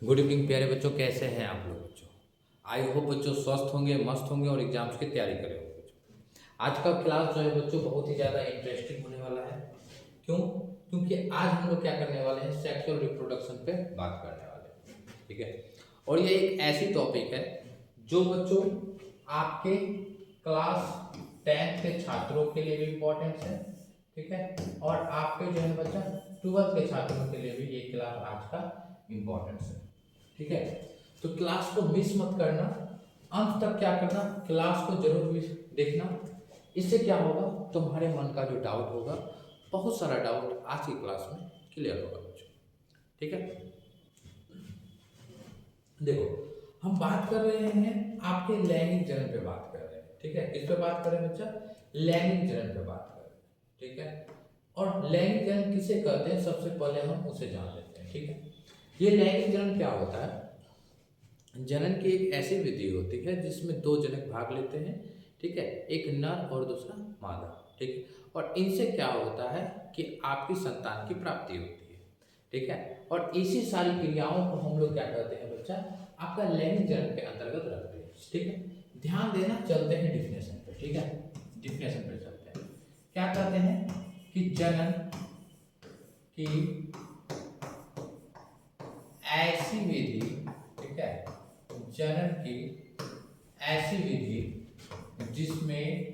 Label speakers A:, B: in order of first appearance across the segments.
A: Good evening प्यारे बच्चों, कैसे हैं आप लोग बच्चों। आई होप बच्चों स्वस्थ होंगे, मस्त होंगे और एग्जाम्स की तैयारी कर रहे होंगे बच्चों। आज का क्लास जो है बच्चों बहुत ही ज़्यादा इंटरेस्टिंग होने वाला है। क्यों? क्योंकि आज हम लोग क्या करने वाले हैं, सेक्सुअल रिप्रोडक्शन पे बात करने वाले हैं। ठीक है, और ये एक ऐसी टॉपिक है जो बच्चों आपके क्लास 10th के छात्रों के लिए भी इम्पोर्टेंट है। ठीक है, और आपके जो है बच्चा 12th के छात्रों के लिए भी ये क्लास आज का इम्पोर्टेंस है। ठीक है, तो क्लास को मिस मत करना, अंत तक क्या करना, क्लास को जरूर देखना। इससे क्या होगा, तुम्हारे मन का जो डाउट होगा, बहुत सारा डाउट आज की क्लास में क्लियर होगा बच्चों। ठीक है, देखो हम बात कर रहे हैं आपके लैंगिक जन्म पे बात कर रहे हैं। ठीक है, किस पे बात कर रहे हैं बच्चा, लैंगिक जन्म पे बात कर रहे हैं। ठीक है, और लैंगिक जन्म किसे कहते हैं, सबसे पहले हम उसे जान लेते हैं। ठीक है, ये लैंगिक जन्म क्या होता है, जनन की एक ऐसी विधि होती है जिसमें दो जनक भाग लेते हैं। ठीक है, एक नर और दूसरा मादा। ठीक है, और इनसे क्या होता है कि आपकी संतान की प्राप्ति होती है। ठीक है, और इसी सारी क्रियाओं को हम लोग क्या कहते हैं बच्चा, आपका लैंगिक जन्म के अंतर्गत रखते हैं। ठीक है, ध्यान देना, चलते हैं डिफिनेशन पे। ठीक है, डिफिनेशन पे चलते हैं। क्या कहते हैं कि जनन की ऐसी विधि, ठीक है, जनन की ऐसी विधि जिसमें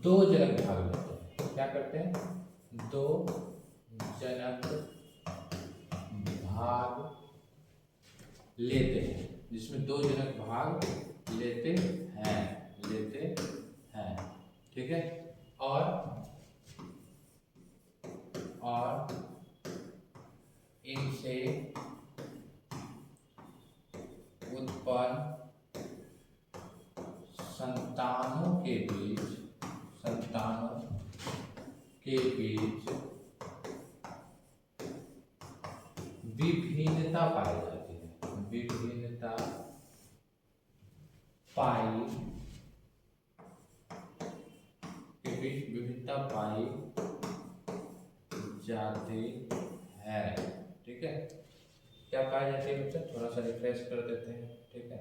A: दो जनक भाग लेते हैं। क्या करते हैं, दो जनक भाग लेते हैं, जिसमें दो जनक भाग लेते हैं। ठीक है, और इनसे उत्पन्न संतानों के बीच विभिन्नता पाई जाती है। विभिन्नता पाई जाती है। ठीक है, क्या पाई जाती है बच्चा, थोड़ा सा रिफ्रेश कर देते हैं। ठीक है,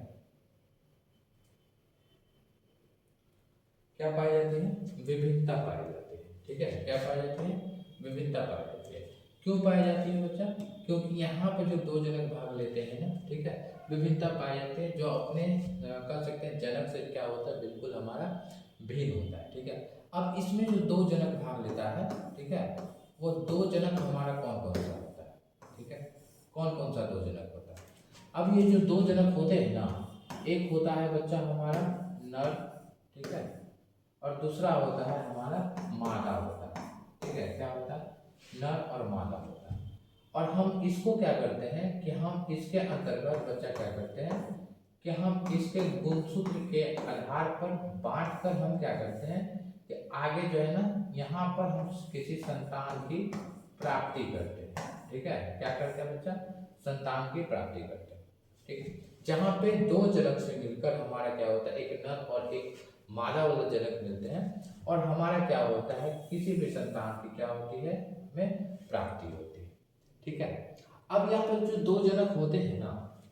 A: क्या पाई जाती है, विभिन्नता पाई जाती है। ठीक है, क्या पाई जाती है, विभिन्नता पाई जाती है। क्यों पाई जाती है बच्चा, क्योंकि यहाँ पे जो दो जनक भाग लेते हैं ना, ठीक है, विभिन्नता पाई जाती है, जो अपने कह सकते हैं जनक से क्या होता है, बिल्कुल हमारा भिन्न होता है। ठीक है, अब इसमें जो दो जनक भाग लेता है, ठीक है, वो दो जनक हमारा कौन कौन सा होता है। ठीक है, कौन कौन सा दो जनक होता है। अब ये जो दो जनक होते हैं ना, एक होता है बच्चा हमारा नर, ठीक है, और दूसरा होता है हमारा मादा होता है। ठीक है, क्या होता है, नर और मादा होता है। और हम इसको क्या करते हैं कि हम इसके अंतर्गत बच्चा क्या करते हैं कि हम इसके गुणसूत्र के आधार पर बांट कर हम क्या करते हैं कि आगे जो है ना, यहाँ पर हम किसी संतान की प्राप्ति करते हैं। ठीक है, क्या करते हैं बच्चा, संतान की प्राप्ति करते हैं। ठीक है, जहाँ पे दो जनक से मिलकर हमारा क्या होता है, एक नर और एक मादा वाला जनक मिलते हैं, और हमारा क्या होता है, किसी भी संतान की क्या होती है, हमें प्राप्ति होती है। ठीक है, अब यहाँ पर जो दो जनक होते हैं ना,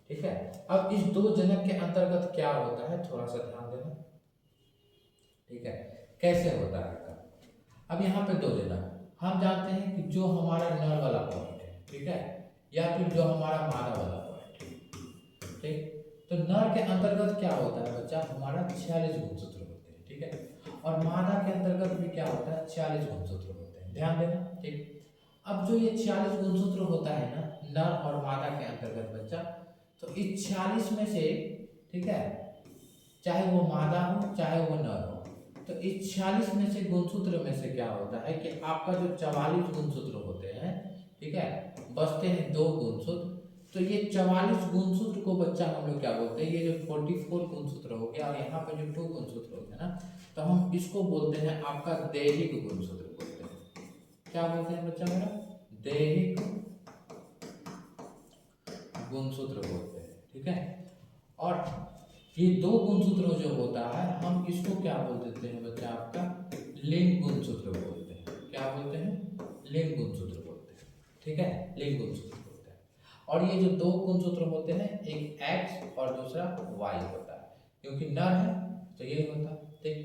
A: ठीक है, अब इस दो जनक के अंतर्गत क्या होता है, थोड़ा सा ध्यान देना। ठीक है, कैसे होता है काम? अब यहाँ पे दो जनक हम जानते हैं कि जो हमारा नर वाला पॉइंट है, ठीक है, या फिर जो हमारा मादा वाला पॉइंट है। ठीक, तो नर के अंतर्गत क्या होता है बच्चा, हमारा 46 गुणसूत्र होते हैं। ठीक है, और मादा के अंतर्गत भी क्या होता है, 46 गुणसूत्र होते हैं। ध्यान देना। ठीक, अब जो ये 46 गुणसूत्र होता है ना, नर और मादा के अंतर्गत बच्चा, तो इस 46 में से, ठीक है, चाहे वो मादा हो चाहे वो नर हो, तो इस 46 में से गुणसूत्र में से क्या होता है कि आपका जो 44 गुणसूत्र होते हैं, ठीक है, बचते हैं दो गुणसूत्र। तो ये 44 गुणसूत्र को बच्चा हम लोग क्या बोलते हैं, ये जो 44 गुणसूत्र हो गया, और यहाँ पे जो 2 गुणसूत्र होते हैं ना, तो हम इसको बोलते हैं आपका दैहिक गुणसूत्र बोलते हैं। क्या बोलते हैं बच्चा मेरा, दैहिक गुणसूत्र बोलते हैं। ठीक है, और ये दो गुणसूत्र जो होता है, हम इसको क्या बोल देते हैं बच्चा, आपका लिंग गुणसूत्र बोलते हैं। क्या बोलते हैं, लिंग गुणसूत्र बोलते हैं। ठीक है, लिंग गुणसूत्र होता है। और ये जो दो गुणसूत्र होते हैं, एक X और दूसरा Y होता है, क्योंकि नर है तो ये होता है। ठीक,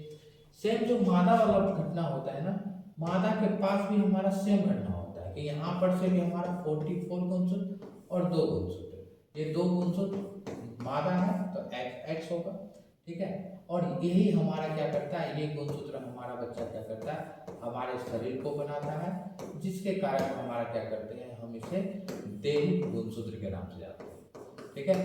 A: सेम जो मादा वाला घटना होता है ना, मादा के पास भी हमारा सेम घटना होता है कि यहाँ पर से भी हमारा 44 गुणसूत्र और 2 गुणसूत्र, ये 2 गुणसूत्र मादा है तो X होगा। ठीक है, और यही हमारा क्या करता है, ये गुणसूत्र हमारा बच्चा क्या करता है, हमारे शरीर को बनाता है, जिसके कारण हमारा क्या करते हैं, हम इसे दैहिक गुणसूत्र के नाम से जानते हैं। ठीक है,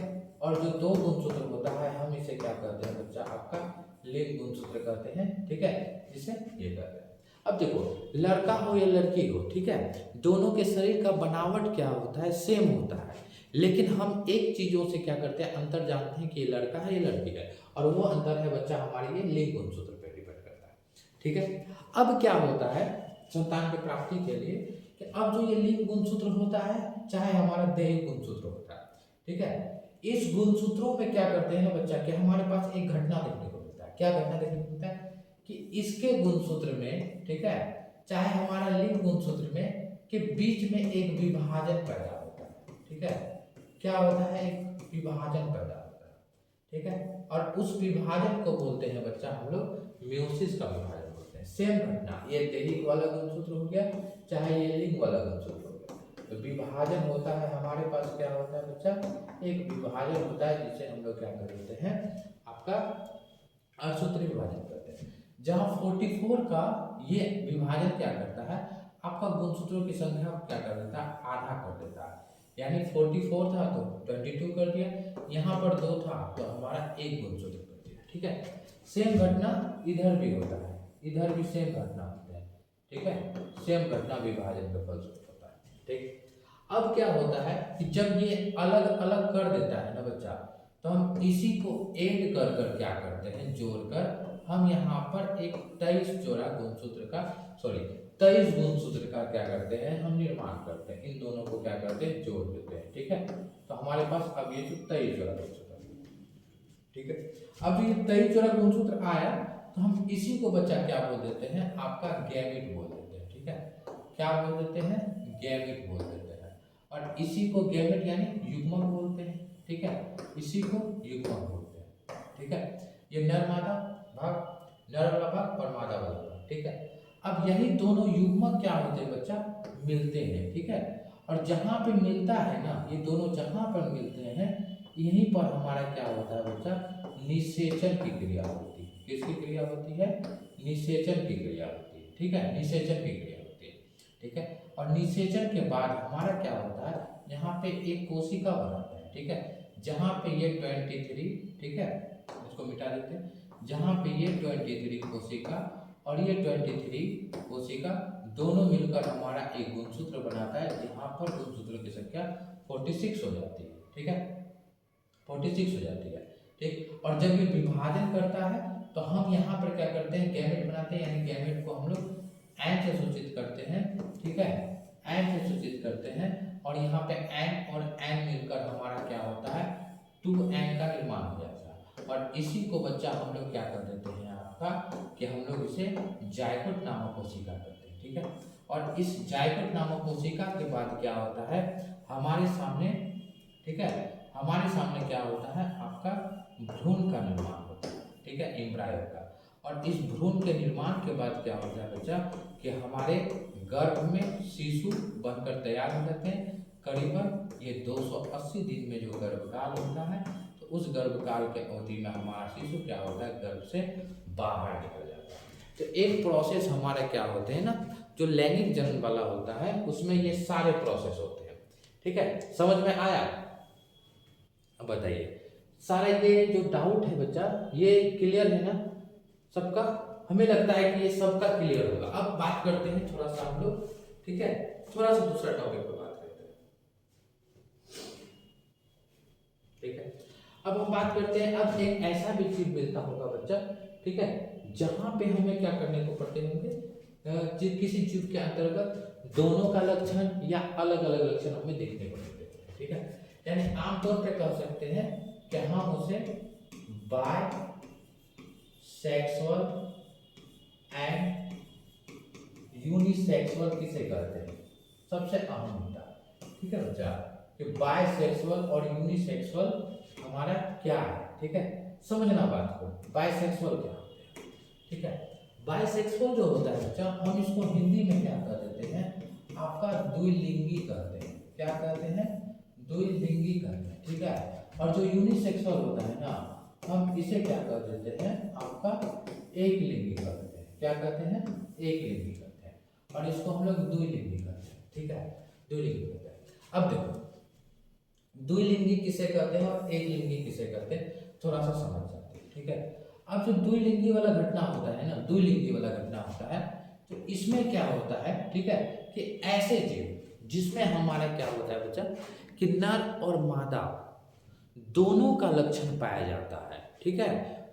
A: और जो 2 गुणसूत्र होता है हम इसे क्या कहते हैं बच्चा, आपका लिंग गुणसूत्र कहते हैं। ठीक है, जिसे ये कहते हैं। अब देखो, लड़का हो या लड़की हो, ठीक है, दोनों के शरीर का बनावट क्या होता है, सेम होता है, लेकिन हम एक चीजों से क्या करते हैं, अंतर जानते हैं कि ये लड़का है ये लड़की है, और वो अंतर है बच्चा हमारे ये लिंग गुणसूत्र पे डिपेंड करता है। ठीक है, अब क्या होता है संतान की प्राप्ति के लिए कि अब जो ये लिंग गुणसूत्र होता है, चाहे हमारा दैहिक गुणसूत्र होता है, ठीक है, इस गुणसूत्रों में क्या करते हैं बच्चा कि हमारे पास एक घटना देखने को मिलता है। क्या घटना देखने को मिलता है कि इसके गुणसूत्र में, ठीक है, चाहे हमारा लिंग गुणसूत्र में के बीच में एक विभाजन पैदा होता है। ठीक है, क्या होता है, एक विभाजन पैदा होता है। ठीक है, और उस विभाजन को बोलते हैं बच्चा हम लोग म्योसिस का विभाजन बोलते हैं। सेम घटना, ये दैहिक वाला गुणसूत्र हो गया चाहे ये लिंग वाला गुणसूत्र हो गया, तो विभाजन होता है हमारे पास। क्या होता है बच्चा, एक विभाजन होता है जिसे हम लोग क्या करते हैं, आपका अर्धसूत्री विभाजन करते हैं। जहां 44 का ये विभाजन क्या करता है, आपका गुणसूत्रों की संख्या क्या कर देता है, आधा कर देता है। यानी 44 था तो 22 कर दिया, यहाँ पर 2 था तो हमारा एक गुणसूत्र कर दिया। ठीक है, सेम घटना इधर भी होता है, इधर भी सेम घटना होता है। ठीक है, सेम घटना विभाजन के फलस्वरूप होता है। ठीक, अब क्या होता है कि जब ये अलग अलग कर देता है ना बच्चा, तो हम इसी को ऐड कर कर क्या करते हैं, जोड़कर हम यहाँ पर एक 23 जोड़ा गुणसूत्र का 23 गुणसूत्र का क्या करते हैं, हम निर्माण करते हैं। इन दोनों को क्या करते हैं, जोड़ देते हैं। ठीक है, तो हमारे पास अब ये जो 23 जोड़ा गुणसूत्र, ठीक है, अब ये 23 जोड़ा गुणसूत्र आया तो हम इसी को बच्चा क्या बोल देते हैं, आपका गैमेट बोल देते हैं। ठीक है, क्या बोल देते हैं, गैमेट बोल देते हैं, और इसी को गैमेट यानी युग्मक बोलते हैं। ठीक है, इसी को युग्मक बोलते हैं। ठीक है, ये नर मादा भाग, नर वाला भाग और मादा वाला भाग। ठीक है, अब यही दोनों युग्मक क्या होते हैं बच्चा, मिलते हैं। ठीक है, और जहां पे मिलता है ना, ये दोनों जहां पर मिलते हैं, यहीं पर हमारा क्या होता है बच्चा, निषेचन की क्रिया होती है। किसकी क्रिया होती है, निषेचन की क्रिया होती है। ठीक है, निषेचन की क्रिया होती है। ठीक है, और निषेचन के बाद हमारा क्या होता है, यहाँ पे एक कोशिका बनाता है। ठीक है, जहाँ पे ये 23, ठीक है, इसको मिटा देते हैं, जहाँ पे ये 23 कोशिका और ये 23 कोशिका दोनों मिलकर हमारा एक गुणसूत्र बनाता है, जहाँ पर गुणसूत्रों की संख्या 46 हो जाती है। ठीक है, 46 हो जाती है। ठीक, और जब ये विभाजन करता है तो हम यहाँ पर क्या करते हैं, गैमेट बनाते हैं, यानी गैमेट को हम लोग एन से सूचित करते हैं। ठीक है, एन से सूचित करते हैं, और यहाँ पे एन और एन मिलकर हमारा क्या होता है, 2n का निर्माण हो जाता है। और इसी को बच्चा हम लोग क्या कर देते हैं आपका, कि हम लोग इसे जायगोट नामक कोशिका करते हैं। ठीक है, और इस जायगोट नामक कोशिका के बाद क्या होता है हमारे सामने, ठीक है, हमारे सामने क्या होता है, आपका भ्रूण का निर्माण होता है। ठीक है, एम्ब्रायो का, और इस भ्रूण के निर्माण के बाद क्या होता है बच्चा, कि हमारे गर्भ में शिशु बनकर तैयार हो जाते हैं। करीबन ये 280 दिन में जो गर्भकाल होता है, तो उस गर्भकाल के अवधि में हमारा शिशु क्या होता है, गर्भ से बाहर निकल जाता है। तो एक प्रोसेस हमारे क्या होते हैं ना, जो लैंगिक जन्म वाला होता है उसमें ये सारे प्रोसेस होते हैं। ठीक है, समझ में आया? अब बताइए, सारा ये जो डाउट है बच्चा, ये क्लियर है ना सबका? हमें लगता है कि ये सबका क्लियर होगा। अब बात करते हैं थोड़ा सा हम लोग, ठीक है, थोड़ा सा दूसरा टॉपिक पर बात करते हैं। ठीक है, अब हम बात करते हैं, अब एक ऐसा भी चीज मिलता होगा बच्चा, ठीक है, जहां पे हमें क्या करने को पड़ते होंगे, किसी जीव के अंतर्गत दोनों का लक्षण या अलग अलग लक्षण हमें देखने को मिलते हैं। ठीक है, यानी आमतौर पे कह सकते हैं कि हम उसे बाय सेक्सुअल एंड यूनिसेक्सुअल किसे कहते हैं, सबसे अहम मुद्दा। ठीक है बच्चा, कि बायसेक्सुअल और यूनिसेक्सुअल हमारा क्या है, ठीक है, समझना बात को, बायसेक्सुअल क्या होते हैं, ठीक है। बायसेक्सुअल जो होता है बच्चा, हम इसको हिंदी में क्या कर देते हैं, आपका द्विलिंगी कहते हैं, क्या कहते हैं, द्विलिंगी कहते हैं, ठीक है। और जो यूनिसेक्सुअल होता है ना, हम इसे क्या कर देते हैं, आपका एक लिंगी कर देते हैं, क्या कहते हैं, एक लिंगी करते हैं, और इसको हम लोग द्विलिंगी करते हैं, ठीक है, द्विलिंगी करते हैं। अब देखो द्विलिंगी किसे कहते हैं और एक लिंगी किसे कहते हैं, थोड़ा सा समझ जाते हैं, ठीक है। अब जो द्विलिंगी वाला घटना होता है ना, द्विलिंगी वाला घटना होता है, तो इसमें क्या होता है, ठीक है, कि ऐसे जीव जिसमें हमारा क्या होता है बच्चा, कि नर और मादा दोनों का लक्षण पाया जाता है, ठीक है,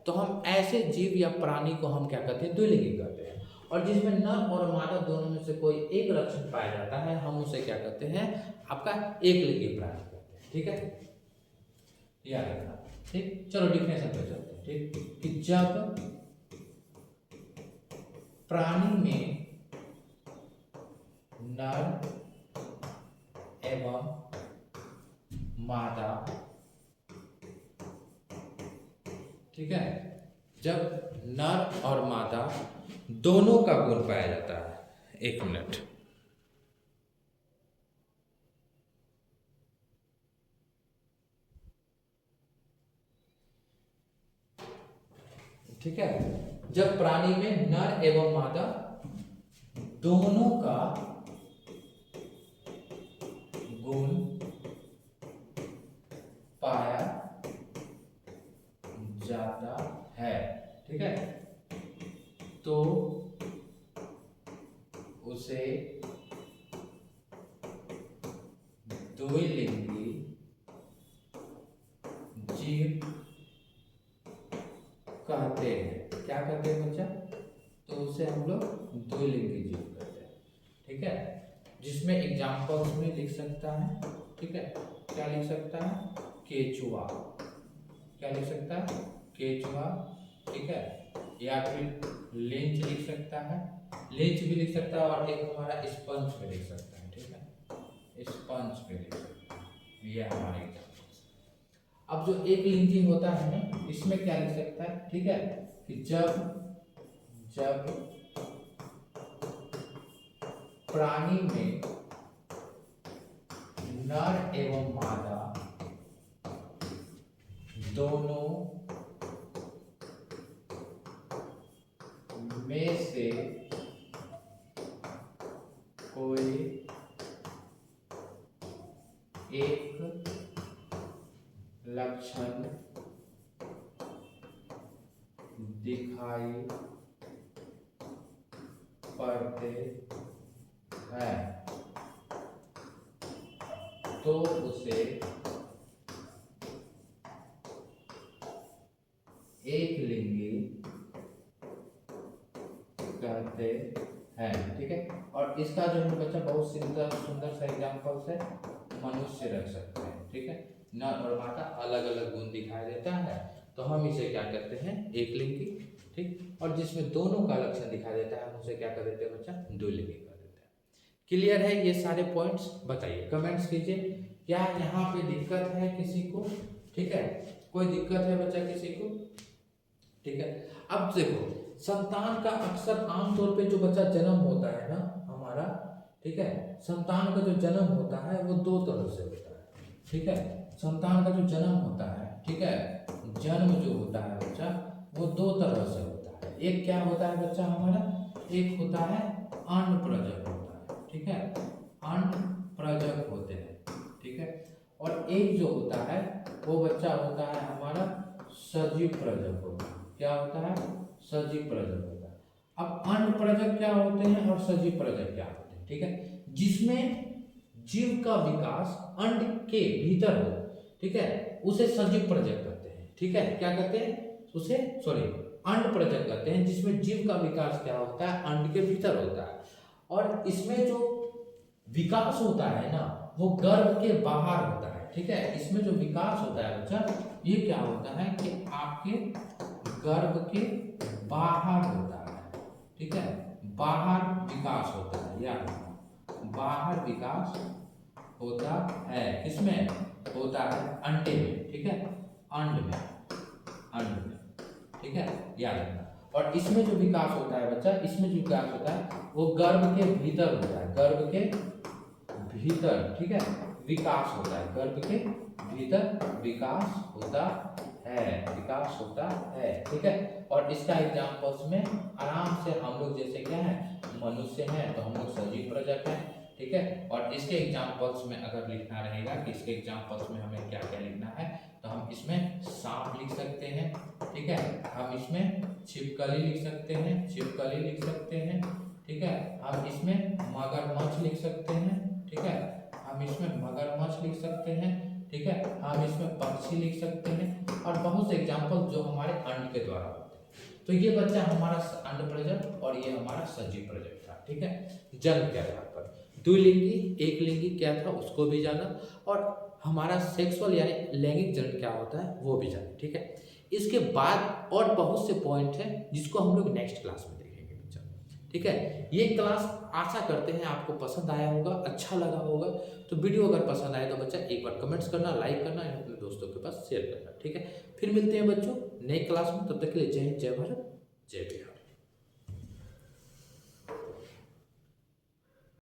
A: तो हम ऐसे जीव या प्राणी को हम क्या कहते हैं, द्विलिंगी कहते हैं। और जिसमें नर और मादा दोनों में से कोई एक लक्षण पाया जाता है, हम उसे क्या कहते हैं, आपका एक लिंगी प्राणी कहते हैं, ठीक है, याद रखना, ठीक। चलो डिफिनेशन पे चलते हैं, ठीक, कि जब प्राणी में नर एवं मादा, ठीक है, जब नर और मादा दोनों का गुण पाया जाता है, एक मिनट, ठीक है, जब प्राणी में नर एवं मादा दोनों का गुण पाया जाता है, ठीक है, तो उसे द्विलिंगी जीव कहते हैं, क्या कहते हैं बच्चा, तो उसे हम लोग द्विलिंगी जीव कहते हैं, ठीक है, जिसमें एग्जाम्पल्स में लिख सकता है, ठीक है, क्या लिख सकता है, केचुआ, क्या लिख सकता है, केचुआ, ठीक है, या फिर लिंच लिख सकता है, लिंच भी लिख सकता है, और एक हमारा स्पंज पे लिख सकता है, ठीक है, स्पंज पे लिख सकता है, ये हमारे एग्जाम्पल्स। अब जो एक लिंगी होता है ना, इसमें क्या लिख सकता है, ठीक है, कि जब प्राणी में नर एवं मादा दोनों में से कोई एक लक्षण दिखाई पड़ते हैं, तो उसे एक लिंगी कहते हैं, ठीक है। और इसका जो है बच्चा बहुत सुंदर सुंदर सा एग्जाम्पल है, मनुष्य रख सकते हैं, ठीक है, नर और मादा अलग अलग गुण दिखाई देता है, तो हम इसे क्या करते हैं, एक लिंगी, ठीक, और जिसमें दोनों का लक्षण दिखाई देता है, हम उसे क्या कर देते हैं बच्चा, द्विलिंगी कर देते हैं। क्लियर है ये सारे पॉइंट्स, बताइए, कमेंट्स कीजिए, क्या यहाँ पे दिक्कत है किसी को, ठीक है, कोई दिक्कत है बच्चा किसी को, ठीक है। अब देखो संतान का अक्सर आमतौर पे जो बच्चा जन्म होता है ना हमारा, ठीक है, संतान का जो जन्म होता है वो दो तरह से होता है, ठीक है, संतान का जो जन्म होता है, ठीक है, जन्म जो होता है बच्चा वो दो तरह से होता है। एक क्या होता है बच्चा हमारा, एक होता है अनप्रजक होता है, ठीक है, अनप्रजक होते हैं, ठीक है, और एक जो होता है वो बच्चा होता है हमारा सजीव प्रजक होता है, क्या होता है, सजीव प्रजक होता है। अब अनप्रजक क्या होते हैं और सजीव प्रजक क्या होते हैं, ठीक है, जिसमें जीव का विकास अंड के भीतर हो, ठीक है, उसे सजीव प्रजक कहते हैं, ठीक है, क्या कहते हैं उसे, सॉरी, अंड प्रजक कहते हैं, जिसमें जीव का विकास क्या होता है, अंड के भीतर होता है, और इसमें जो विकास होता है ना वो गर्भ के बाहर होता है, ठीक है, इसमें जो विकास होता है बच्चा ये क्या होता है कि आपके गर्भ के बाहर होता है, ठीक है, बाहर विकास होता है, या बाहर विकास होता है, किसमें होता है, अंडे में, ठीक है, अंड में, अंड में, ठीक है, याद रखना। और इसमें जो विकास होता है बच्चा, इसमें जो विकास होता है वो गर्भ के भीतर होता है, गर्भ के भीतर, ठीक है, विकास होता है, गर्भ के भीतर विकास होता है, विकास होता है, ठीक है। और इसका एग्जाम्पल्स में आराम से हम लोग जैसे क्या है, मनुष्य हैं तो हम लोग सजीव प्रजक हैं, ठीक है। और इसके एग्जाम्पल्स में अगर लिखना रहेगा कि इसके एग्जाम्पल्स में हमें क्या क्या लिखना है, तो हम इसमें सांप लिख सकते हैं, ठीक है, हम इसमें छिपकली लिख सकते हैं, छिपकली लिख सकते हैं, ठीक है, हम इसमें मगरमच्छ लिख सकते हैं, ठीक है, हम इसमें मगरमच्छ लिख सकते हैं, ठीक है, हम इसमें पक्षी लिख सकते हैं, और बहुत से एग्जाम्पल जो हमारे अंड के द्वारा होते हैं। तो ये बच्चा हमारा अंड प्रजक और ये हमारा सजीव प्रजक था, ठीक है। जन्म के आधार पर द्विलिंगी एक लिंगी क्या था उसको भी जाना, और हमारा सेक्सुअल यानी लैंगिक जन्म क्या होता है वो भी जाना, ठीक है। इसके बाद और बहुत से पॉइंट हैं जिसको हम लोग नेक्स्ट क्लास में देखेंगे बच्चा, ठीक है। ये क्लास आशा करते हैं आपको पसंद आया होगा, अच्छा लगा होगा। तो वीडियो अगर पसंद आए तो बच्चा एक बार कमेंट्स करना, लाइक करना और अपने दोस्तों के पास शेयर करना, ठीक है। फिर मिलते हैं बच्चों नए क्लास में, तब तक के लिए जय हिंद, जय भारत, जय बिहार।